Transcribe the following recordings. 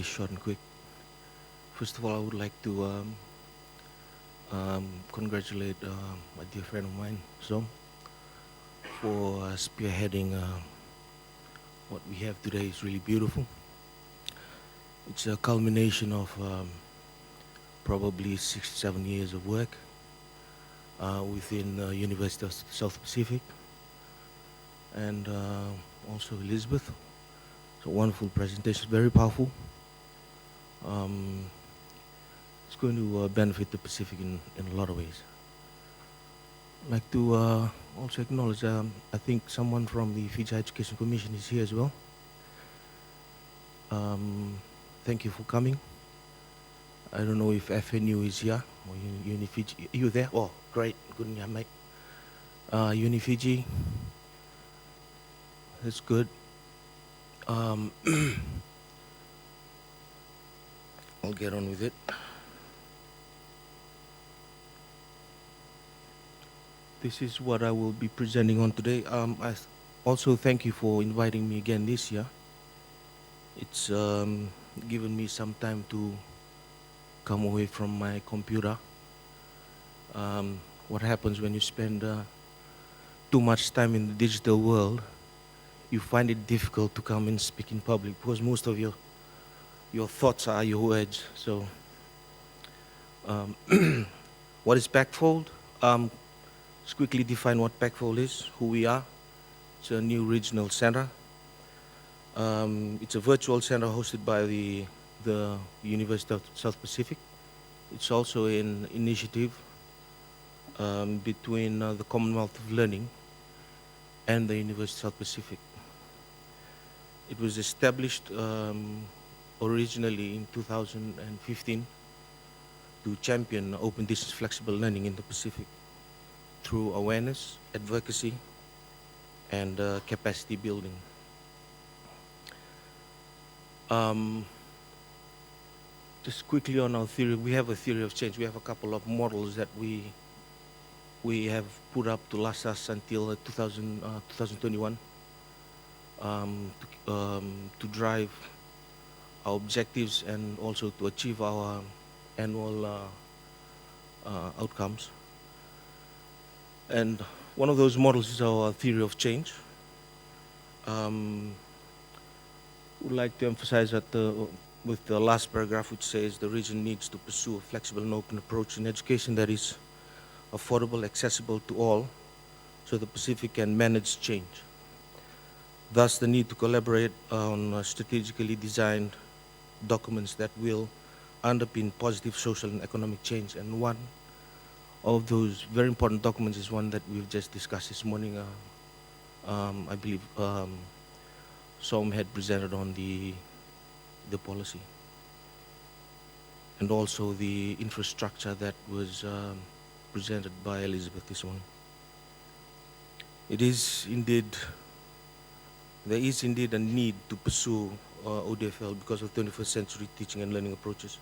this short and quick. First of all, I would like to congratulate my dear friend of mine, Zom, for spearheading what we have today. Is really beautiful. It's a culmination of probably 6 7 years of work within University of South Pacific, and also Elizabeth. It's a wonderful presentation, very powerful. Um, it's going to benefit the Pacific in a lot of ways. I'd like to also acknowledge, I think someone from the Fiji Education Commission is here as well. Thank you for coming. I don't know if FNU is here, or Unifiji. Are you there? Oh, great. Good, yeah, mate. Unifiji, that's good. I'll get on with it. This is what I will be presenting on today. I also thank you for inviting me again this year. It's given me some time to come away from my computer. What happens when you spend too much time in the digital world, you find it difficult to come and speak in public because most of your thoughts are your words. So what is PACFOLD? Let's quickly define what PACFOLD is, who we are. It's a new regional center. It's a virtual center hosted by the University of South Pacific. It's also an initiative between the Commonwealth of Learning and the University of South Pacific. It was established originally in 2015 to champion open distance flexible learning in the Pacific through awareness, advocacy, and capacity building. Just quickly on our theory, we have a theory of change. We have a couple of models that we have put up to last us until 2021 to drive our objectives and also to achieve our annual outcomes. And one of those models is our theory of change. Would like to emphasize that with the last paragraph, which says the region needs to pursue a flexible and open approach in education that is affordable, accessible to all, so the Pacific can manage change. Thus, the need to collaborate on strategically designed documents that will underpin positive social and economic change. And one of those very important documents is one that we've just discussed this morning. I believe Som had presented on the policy and also the infrastructure that was presented by Elizabeth this morning. There is indeed a need to pursue ODFL because of 21st century teaching and learning approaches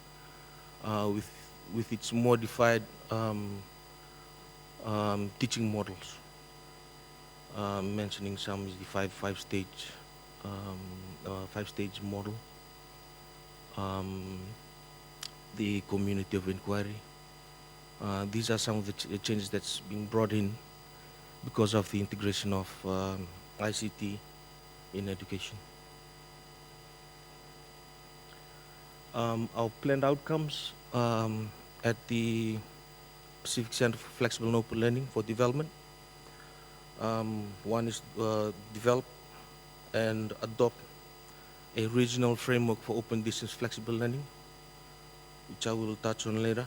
with its modified teaching models. Mentioning some is the five-stage model, the community of inquiry. These are some of the changes that's being brought in because of the integration of ICT in education. Our planned outcomes at the Pacific Center for Flexible and Open Learning for Development. One is develop and adopt a regional framework for open distance flexible learning, which I will touch on later.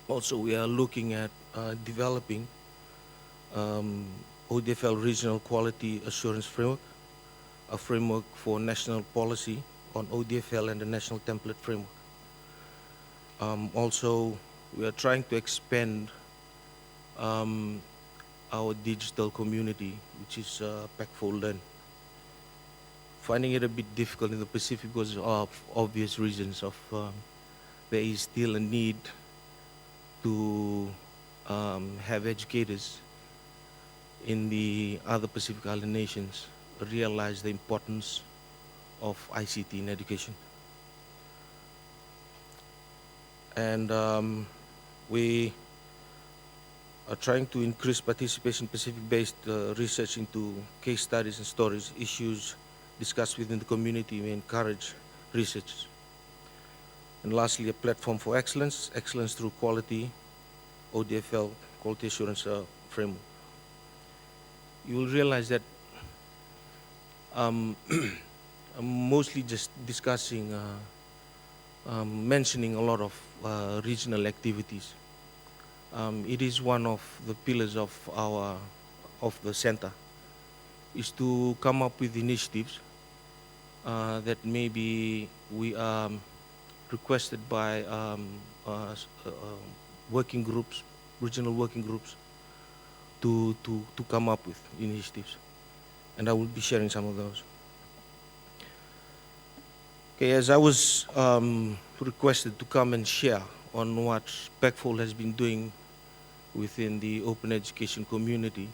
Also, we are looking at developing ODFL Regional Quality Assurance Framework, a framework for national policy on ODFL and the National Template Framework. Also, we are trying to expand our digital community, which is PACFOLD Learn. Finding it a bit difficult in the Pacific because of obvious reasons of there is still a need to have educators in the other Pacific Island nations realize the importance of ICT in education. And we are trying to increase participation in Pacific-based research into case studies and stories, issues discussed within the community. We encourage research. And lastly, a platform for excellence, excellence through quality, ODFL, quality assurance framework. You will realize that I'm mostly just discussing, mentioning a lot of regional activities. It is one of the pillars of the center, is to come up with initiatives that maybe we are requested by working groups, regional working groups, to come up with initiatives. And I will be sharing some of those. Okay, as I was requested to come and share on what PACFOLD has been doing within the open education community,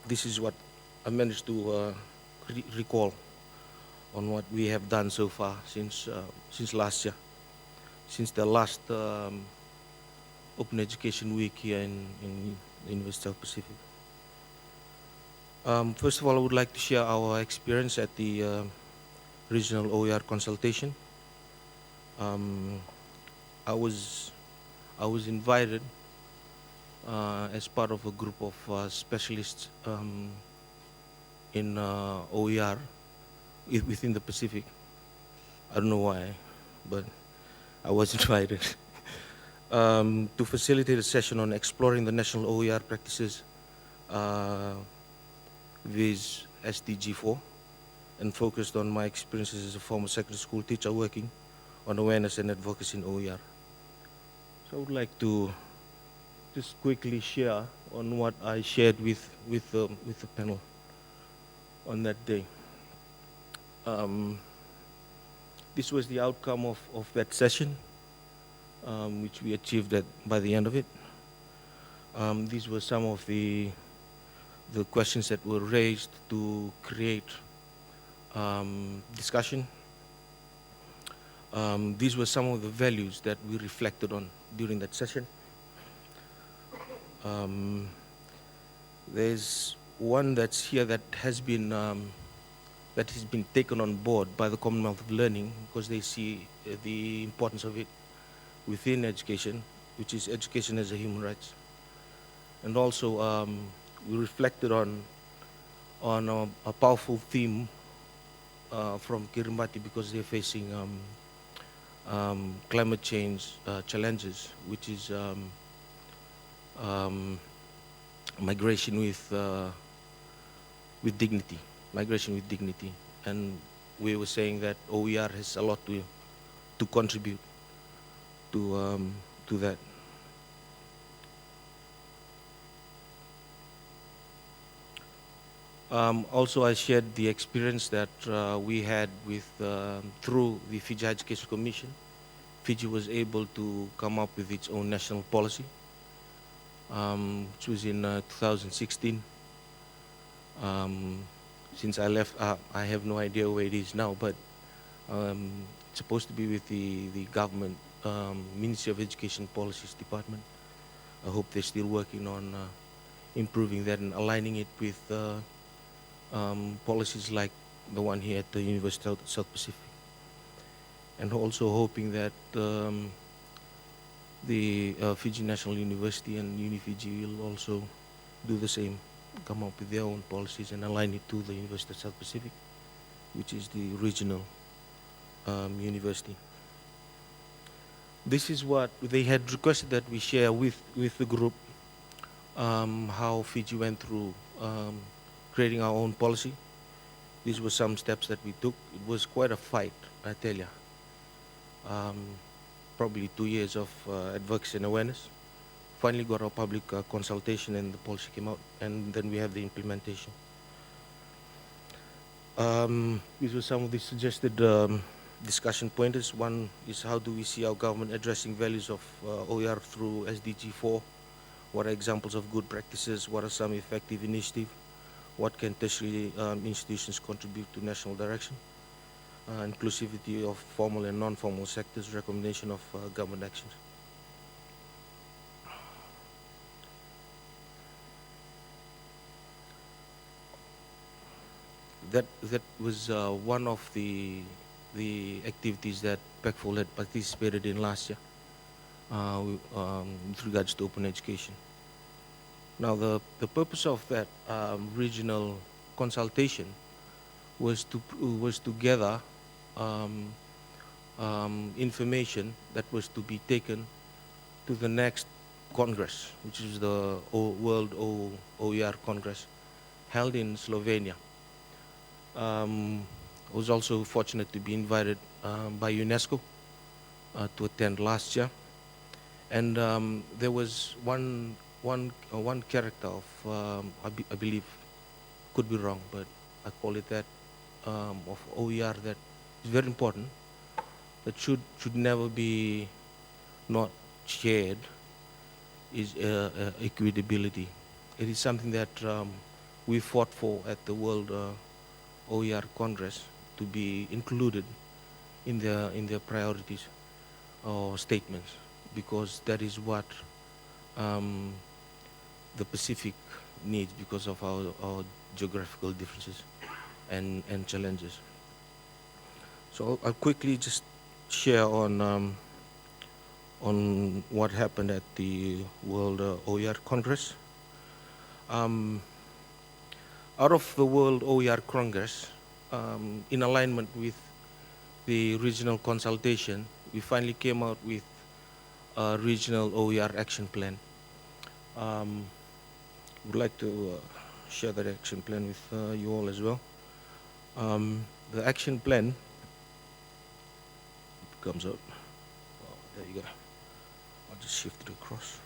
this is what I managed to recall on what we have done so far since last year, since the last Open Education Week here in University of Pacific. First of all, I would like to share our experience at the regional OER consultation. I was invited as part of a group of specialists in OER within the Pacific. I don't know why, but I was invited to facilitate a session on exploring the national OER practices with SDG4, and focused on my experiences as a former secondary school teacher working on awareness and advocacy in OER. So I would like to just quickly share on what I shared with the panel on that day. This was the outcome of that session, which we achieved by the end of it. These were some of the questions that were raised to create discussion. These were some of the values that we reflected on during that session. There's one that's here that has been taken on board by the Commonwealth of Learning, because they see the importance of it within education, which is education as a human rights. And also we reflected on a powerful theme from Kiribati, because they're facing climate change challenges, which is migration with dignity. Migration with dignity. And we were saying that OER has a lot to contribute to that. Also, I shared the experience that we had with through the Fiji Education Commission. Fiji was able to come up with its own national policy, which was in 2016. Since I left, I have no idea where it is now, but it's supposed to be with the government Ministry of Education Policies Department. I hope they're still working on improving that and aligning it with policies like the one here at the University of South Pacific. And also hoping that the Fiji National University and UniFiji will also do the same, come up with their own policies and align it to the University of South Pacific, which is the regional university. This is what they had requested that we share with the group, how Fiji went through creating our own policy. These were some steps that we took. It was quite a fight, I tell you. Probably 2 years of advocacy and awareness. Finally got our public consultation and the policy came out, and then we have the implementation. These were some of the suggested discussion pointers. One is, how do we see our government addressing values of OER through SDG 4? What are examples of good practices? What are some effective initiatives? what can tertiary institutions contribute to national direction, inclusivity of formal and non-formal sectors, recommendation of government actions. That was one of the activities that PACFOLD had participated in last year with regards to open education. Now, the purpose of that regional consultation was to gather information that was to be taken to the next Congress, which is the World OER Congress, held in Slovenia. I was also fortunate to be invited by UNESCO to attend last year, and there was one character of I believe, could be wrong, but I call it that, of OER, that is very important, that should never be not shared, is equitability. It is something that we fought for at the World OER Congress, to be included in their priorities or statements, because that is what the Pacific needs, because of our geographical differences and challenges. So I'll quickly just share on what happened at the World OER Congress. Out of the World OER Congress, in alignment with the regional consultation, we finally came out with a regional OER action plan. Would like to share that action plan with you all as well. The action plan comes out. Oh, there you go. I'll just shift it across.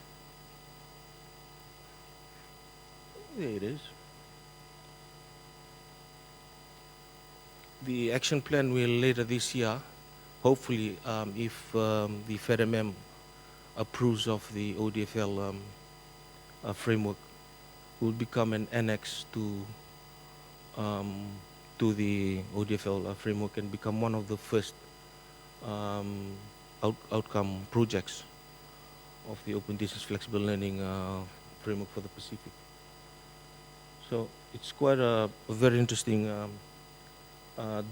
There it is. The action plan will later this year, hopefully, if the FEDMM approves of the ODFL framework, will become an annex to the ODFL framework, and become one of the first outcome projects of the Open Distance Flexible Learning framework for the Pacific. So it's quite a very interesting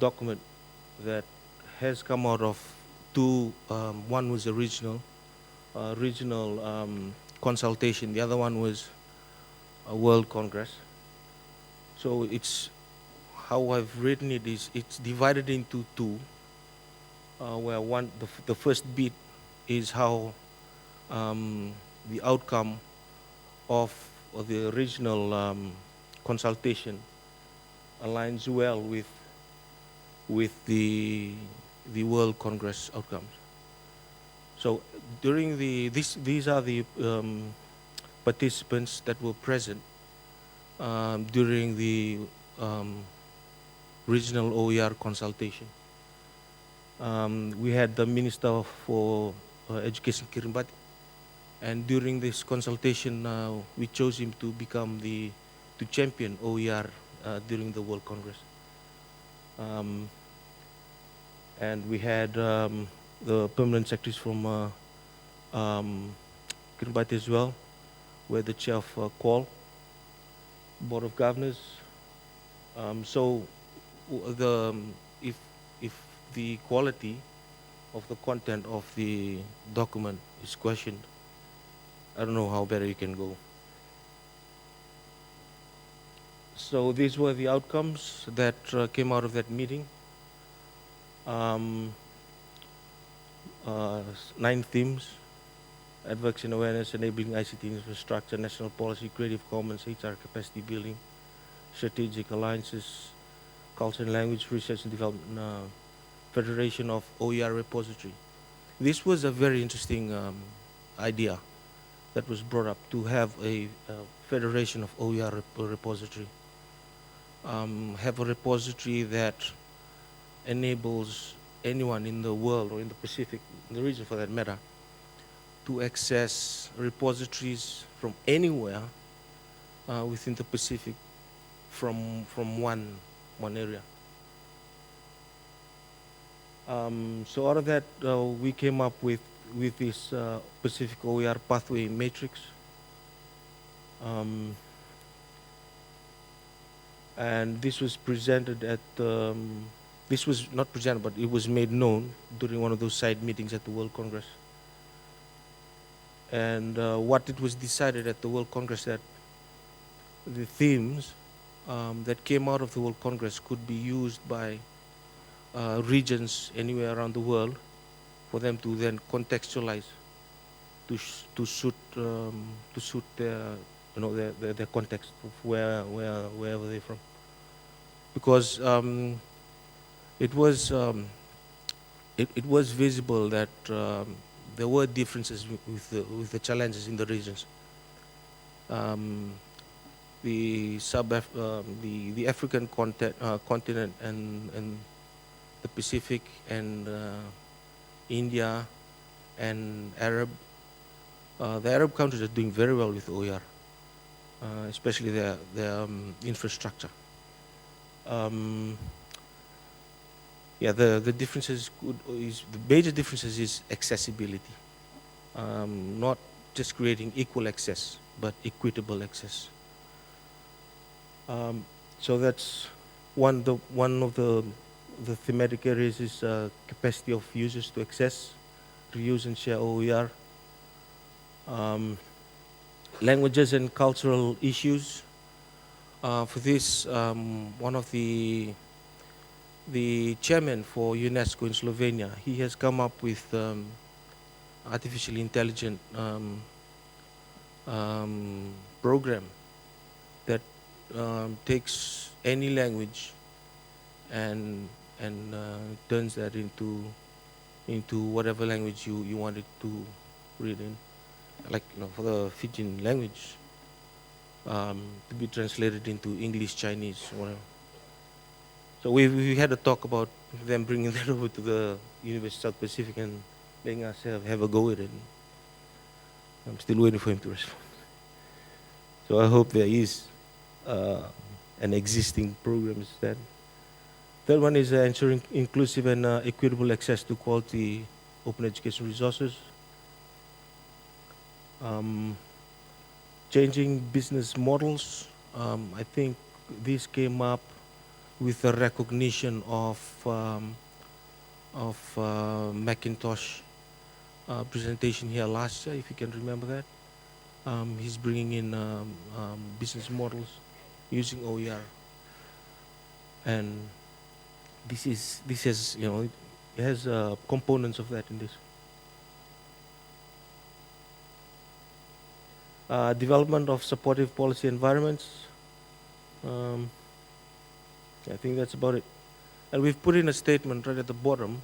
document that has come out of two. One was a regional consultation. The other one was a World Congress. So it's, how I've written it is, it's divided into two, where the first bit is how the outcome of the regional consultation aligns well with the World Congress outcomes. So during these are the participants that were present during the regional OER consultation. We had the Minister for Education, Kirimbati, and during this consultation, we chose him to become to champion OER during the World Congress. And we had the permanent secretaries from Kirimbati as well, where the chair of Qual, Board of Governors. So if the quality of the content of the document is questioned, I don't know how better you can go. So these were the outcomes that came out of that meeting. 9 themes: advocacy and awareness, enabling ICT infrastructure, national policy, creative commons, HR capacity building, strategic alliances, culture and language, research and development, federation of OER repository. This was a very interesting idea that was brought up, to have a federation of OER repository. Have a repository that enables anyone in the world, or in the Pacific, in the region for that matter, to access repositories from anywhere within the Pacific from one area. So out of that, we came up with this Pacific OER pathway matrix, and this was presented at. This was not presented, but it was made known during one of those side meetings at the World Congress. And what it was decided at the World Congress, that the themes that came out of the World Congress could be used by regions anywhere around the world for them to then contextualize to suit their their context of wherever they're from, because it was it was visible that there were differences with the challenges in the regions. The the African continent and the Pacific and India and the Arab countries are doing very well with OER, especially their infrastructure. Yeah, the differences the major differences is accessibility, not just creating equal access, but equitable access. So that's one of the thematic areas is capacity of users to access, reuse, and share OER. Languages and cultural issues. For this, one of the chairman for UNESCO in Slovenia, he has come up with artificially intelligent program that takes any language and turns that into whatever language you want it to read in. Like, for the Fijian language, to be translated into English, Chinese, whatever. So we had a talk about them bringing that over to the University of South Pacific and letting us have a go at it. I'm still waiting for him to respond. So I hope there is an existing program instead. Third one is ensuring inclusive and equitable access to quality open education resources. Changing business models. I think this came up with a recognition of Macintosh presentation here last year, if you can remember that. He's bringing in business models using OER, and this has it has components of that in this. Development of supportive policy environments. I think that's about it. And we've put in a statement right at the bottom.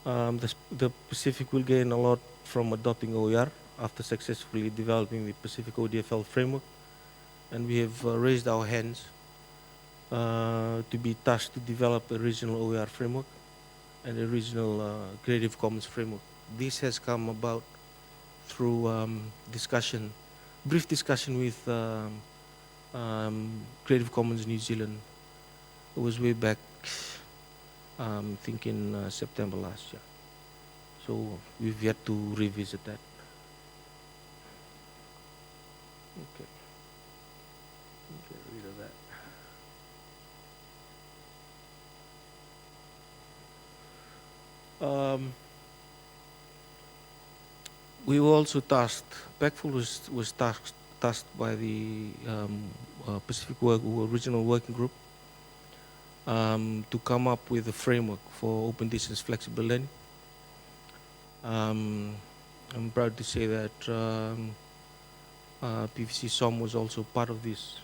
The Pacific will gain a lot from adopting OER after successfully developing the Pacific ODFL framework. And we have raised our hands to be tasked to develop a regional OER framework and a regional Creative Commons framework. This has come about through brief discussion with Creative Commons New Zealand. It was way back, I think in September last year. So we've yet to revisit that. Okay. Get rid of that. We were also tasked, PACFOLD was tasked by the Pacific Regional Working Group to come up with a framework for open distance flexible learning. I'm proud to say that PVC SOM was also part of this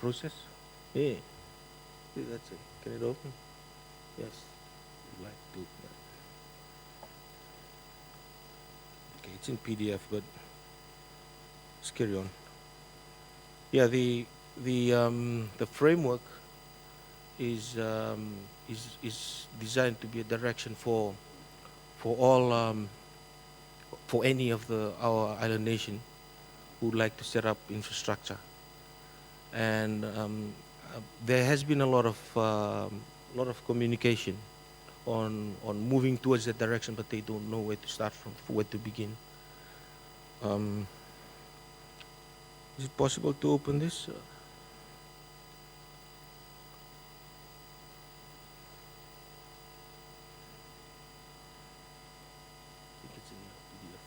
process. Hey, that's it. Can it open? Yes. I'd like to. Okay, it's in PDF, but let's carry on. Yeah, the framework is designed to be a direction for all for any of our island nation who would like to set up infrastructure and there has been a lot of communication on moving towards that direction, but they don't know where to start from, where to begin. Um, is it possible to open this? I think it's in the PDF.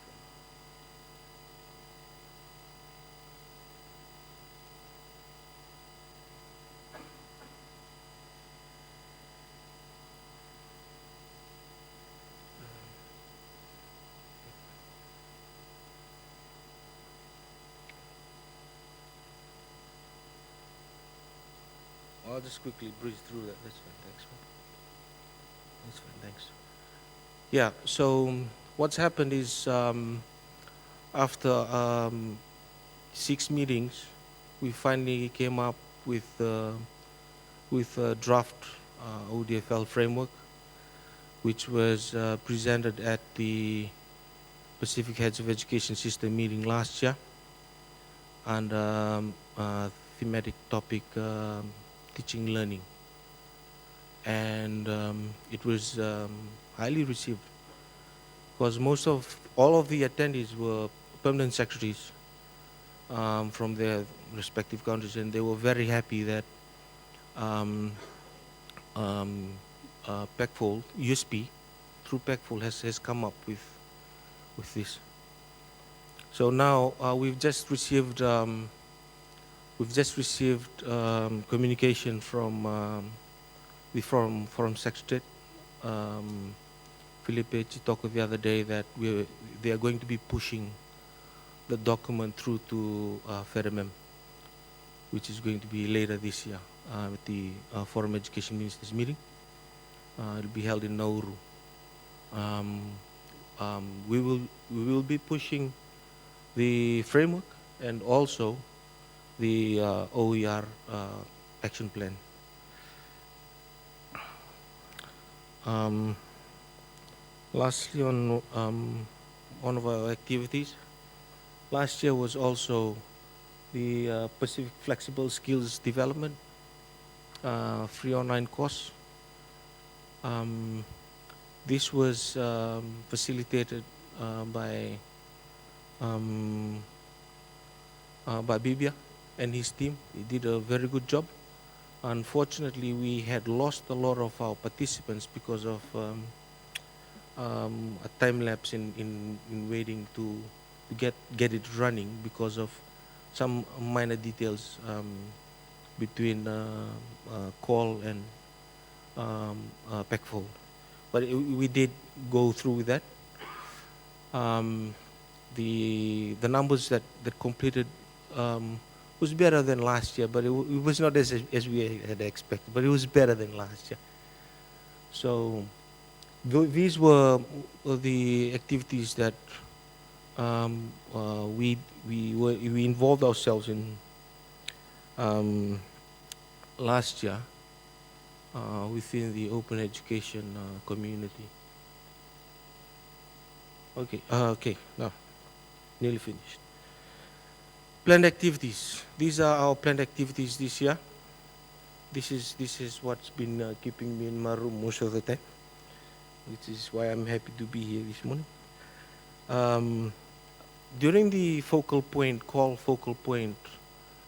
I'll just quickly breeze through that. That's fine. Thanks. That's fine. Thanks. Yeah. So what's happened is after 6 meetings, we finally came up with a draft ODFL framework, which was presented at the Pacific Heads of Education System meeting last year, and thematic topic teaching learning, and it was highly received because all of the attendees were permanent secretaries from their respective countries, and they were very happy that PACFOLD, USP, through PACFOLD has come up with this. So now we've just received communication from the Forum Secretary, Felipe Chitoko, the other day that they are going to be pushing the document through to FEDEMEM, which is going to be later this year at the Forum Education Ministers meeting. It'll be held in Nauru. We will be pushing the framework and also the OER action plan. Lastly, on one of our activities, last year was also the Pacific Flexible Skills Development free online course. This was facilitated by Bibia and his team. He did a very good job. Unfortunately, we had lost a lot of our participants because of a time lapse in waiting to get it running because of some minor details between call and PACFOLD. But we did go through with that. The numbers that completed was better than last year, but it was not as we had expected, but it was better than last year. So these were the activities that we involved ourselves in last year within the open education community. Okay, now nearly finished. Planned activities. These are our planned activities this year. This is what's been keeping me in my room most of the time, which is why I'm happy to be here this morning. During the focal point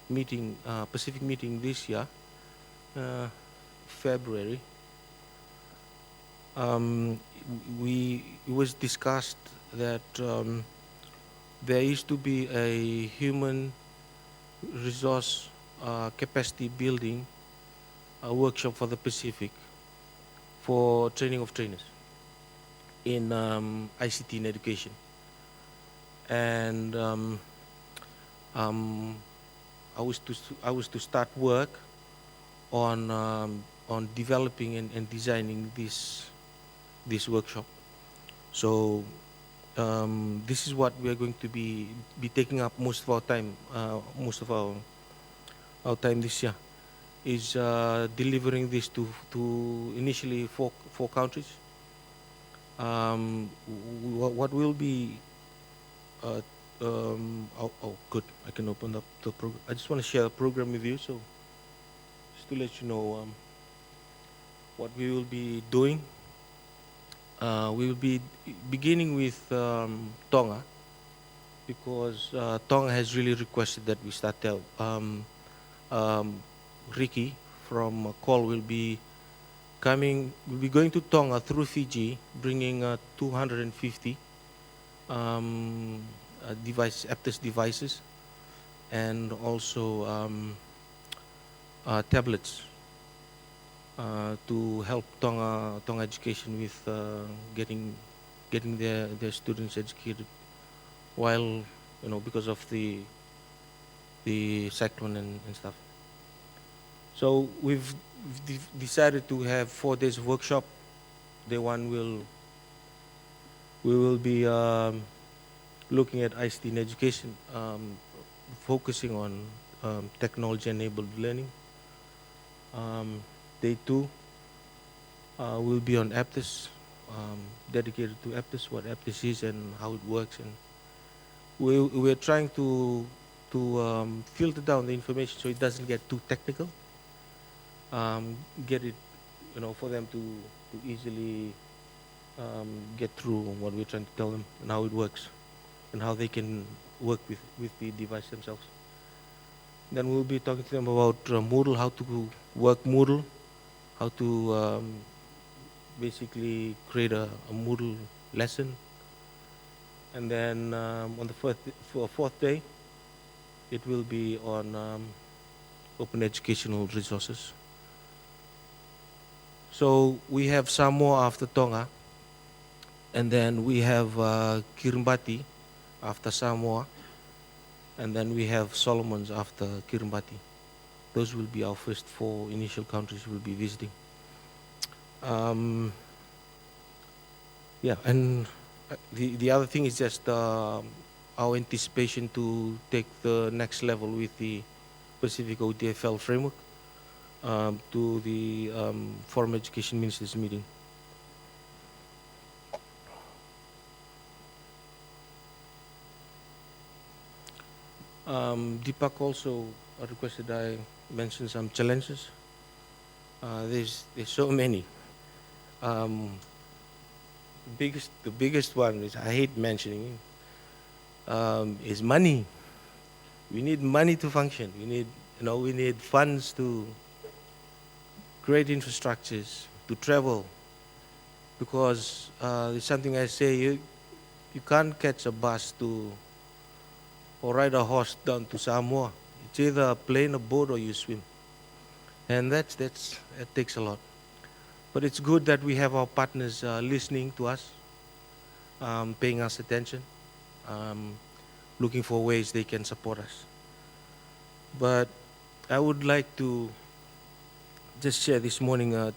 meeting, Pacific meeting this year, February, it was discussed that there is to be a human resource capacity building workshop for the Pacific for training of trainers in ICT in education. And I was to start work on developing and designing this workshop. So this is what we are going to be taking up most of our time, our time this year, is delivering this to initially four countries. What will be Oh, good. I can open up the program. I just want to share the program with you. So, just to let you know what we will be doing. We will be beginning with Tonga because Tonga has really requested that we start there. Um, Ricky from Call will be coming. We'll be going to Tonga through Fiji, bringing 250 Aptus devices, and also tablets to help Tonga education with getting their students educated while because of the cyclone and stuff. So we've decided to have 4 days of workshop. Day one we will be looking at ICT in education, focusing on technology-enabled learning. Day two will be on Aptus, dedicated to Aptus, what Aptus is and how it works, and we're trying to filter down the information so it doesn't get too technical. Get it, for them to easily get through what we're trying to tell them and how it works and how they can work with the device themselves. Then we'll be talking to them about Moodle, how to work Moodle, how to basically create a Moodle lesson. And then on the fourth day, it will be on open educational resources. So we have Samoa after Tonga, and then we have Kiribati after Samoa, and then we have Solomons after Kiribati. Those will be our first 4 initial countries we'll be visiting. Yeah, and the other thing is just our anticipation to take the next level with the Pacific OTFL framework to the Foreign Education Ministers meeting. Deepak also requested I mention some challenges. There's so many. The biggest one, which I hate mentioning, is money. We need money to function. We need funds to create infrastructures, to travel, because there's something I say, you can't catch a bus or ride a horse down to Samoa. It's either a plane, a boat, or you swim. And that takes a lot. But it's good that we have our partners listening to us, paying us attention, looking for ways they can support us. But I would like to just share this morning,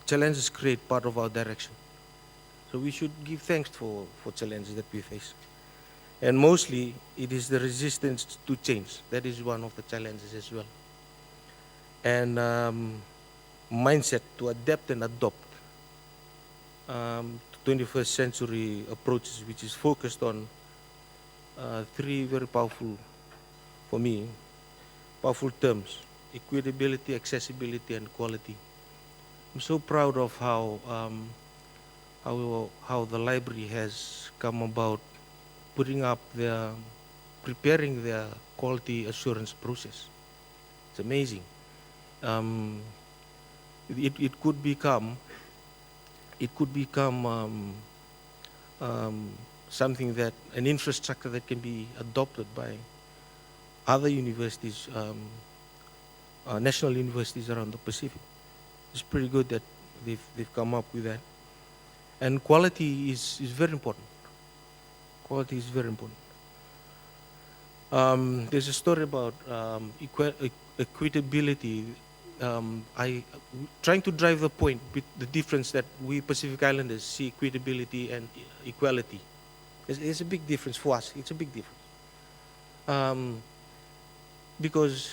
challenges create part of our direction. So we should give thanks for challenges that we face. And mostly, it is the resistance to change. That is one of the challenges as well. And mindset to adapt and adopt to 21st century approaches, which is focused on 3 very powerful, for me, powerful terms: equitability, accessibility, and quality. I'm so proud of how the library has come about preparing their quality assurance process. It's amazing. It could become something that an infrastructure that can be adopted by other universities, national universities around the Pacific. It's pretty good that they've come up with that. And quality is very important. Quality is very important. There's a story about equitability. Trying to drive the point with the difference that we Pacific Islanders see equitability and equality. It's a big difference for us. It's a big difference. Because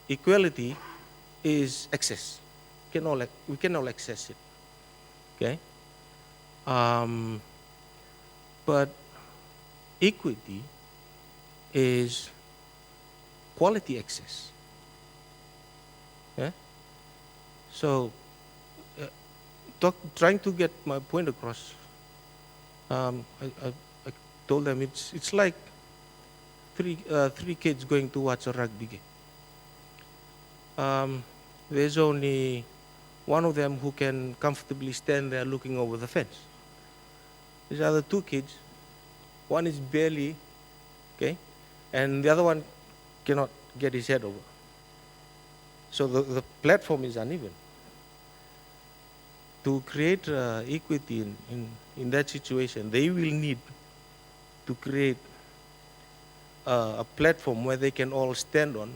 equality is access. We can all access it. Okay? But equity is quality access. Yeah? So, trying to get my point across, I told them it's like three kids going to watch a rugby game. There's only one of them who can comfortably stand there looking over the fence. These other two kids, one is barely, okay, and the other one cannot get his head over. So the platform is uneven. To create equity in that situation, they will need to create a platform where they can all stand on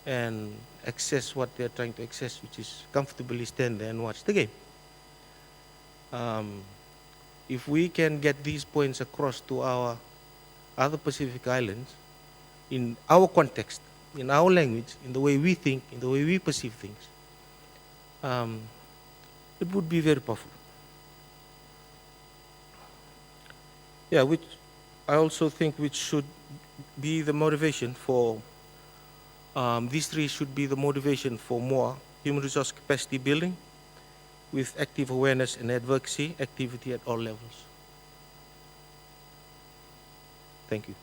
and access what they're trying to access, which is comfortably stand there and watch the game. If we can get these points across to our other Pacific Islands, in our context, in our language, in the way we think, in the way we perceive things, it would be very powerful. Yeah, which I also think which should be the motivation for, these three should be the motivation for more human resource capacity building with active awareness and advocacy activity at all levels. Thank you.